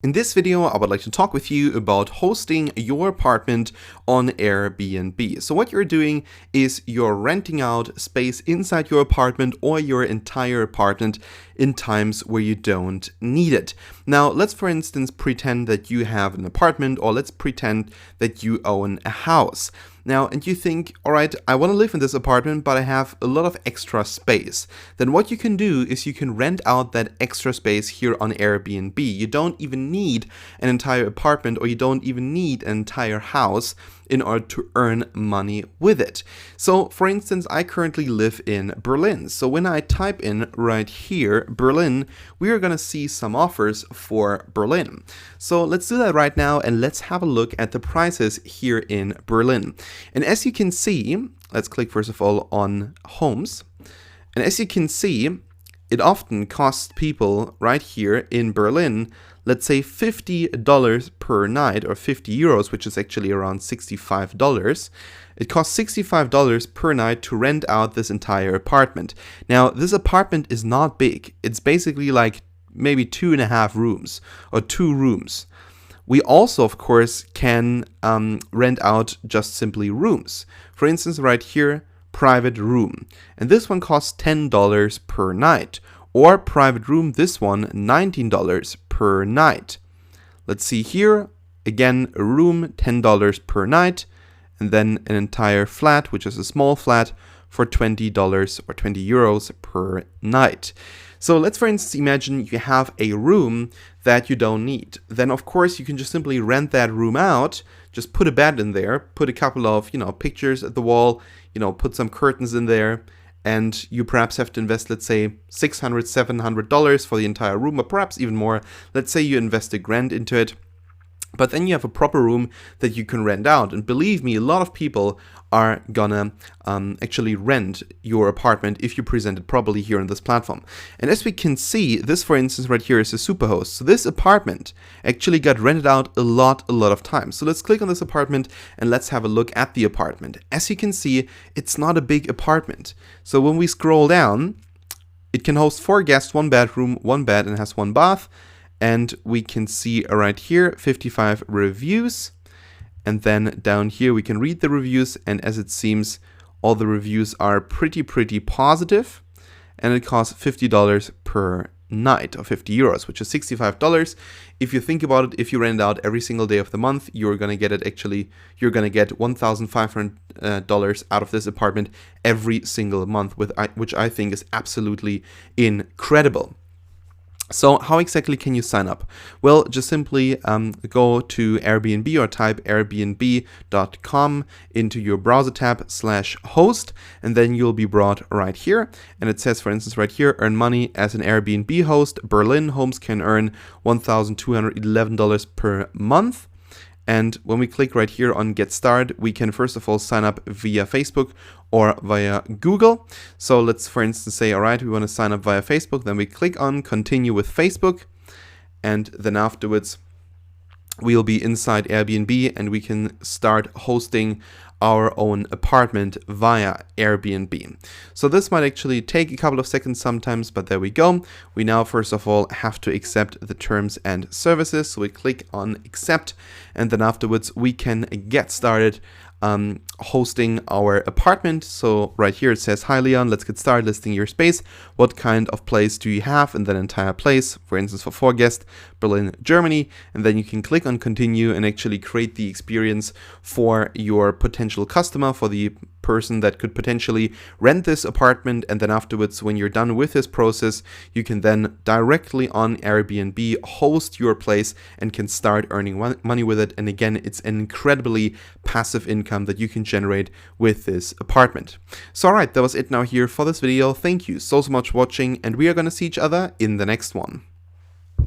In this video, I would like to talk with you about hosting your apartment on Airbnb. So what you're doing is you're renting out space inside your apartment or your entire apartment in times where you don't need it. Now, let's for instance pretend that you have an apartment, or let's pretend that you own a house. Now, and you think, all right, I want to live in this apartment, but I have a lot of extra space. Then what you can do is you can rent out that extra space here on Airbnb. You don't even need an entire apartment, or you don't even need an entire house in order to earn money with it. So, for instance, I currently live in Berlin. So when I type in right here, Berlin, we are going to see some offers for Berlin. So let's do that right now, and let's have a look at the prices here in Berlin. And as you can see, let's click first of all on homes. And as you can see, it often costs people right here in Berlin, let's say $50 per night, or 50 euros, which is actually around $65. It costs $65 per night to rent out this entire apartment. Now, this apartment is not big. It's basically like maybe 2.5 rooms or 2 rooms. We also, of course, can rent out just simply rooms. For instance, right here, private room. And this one costs $10 per night. Or private room, this one, $19 per night. Let's see here, again, a room, $10 per night. And then an entire flat, which is a small flat, for $20 or 20 euros per night. So let's, for instance, imagine you have a room that you don't need. Then, of course, you can just simply rent that room out, just put a bed in there, put a couple of, pictures at the wall, put some curtains in there, and you perhaps have to invest, let's say, $600, $700 for the entire room, or perhaps even more. Let's say you invest $1,000 into it. But then you have a proper room that you can rent out. And believe me, a lot of people are gonna actually rent your apartment if you present it properly here on this platform. And as we can see, this, for instance, right here is a superhost. So this apartment actually got rented out a lot of times. So let's click on this apartment and let's have a look at the apartment. As you can see, it's not a big apartment. So when we scroll down, it can host 4 guests, 1 bedroom, 1 bed, and has 1 bath. And we can see right here 55 reviews, and then down here we can read the reviews, and as it seems, all the reviews are pretty positive, and it costs $50 per night, or 50 euros, which is $65. If you think about it, if you rent out every single day of the month, you're gonna get $1,500 out of this apartment every single month, which I think is absolutely incredible. So how exactly can you sign up? Well, just simply go to Airbnb or type airbnb.com into your browser tab /host, and then you'll be brought right here. And it says, for instance, right here, earn money as an Airbnb host. Berlin homes can earn $1,211 per month. And when we click right here on Get Started, we can first of all sign up via Facebook or via Google. So let's, for instance, say, all right, we want to sign up via Facebook. Then we click on Continue with Facebook. And then afterwards, we'll be inside Airbnb and we can start hosting our own apartment via Airbnb. So this might actually take a couple of seconds sometimes, but there we go. We now first of all have to accept the terms and services. So we click on accept, and then afterwards we can get started hosting our apartment. So right here it says, hi Leon, let's get started listing your space. What kind of place do you have? And then entire place, for instance, for 4 guests, Berlin, Germany. And then you can click on continue and actually create the experience for your potential customer, for the person that could potentially rent this apartment. And then afterwards, when you're done with this process, you can then directly on Airbnb host your place and can start earning money with it. And again, it's an incredibly passive income that you can generate with this apartment. So all right, that was it now here for this video. Thank you so much for watching, and we are going to see each other in the next one.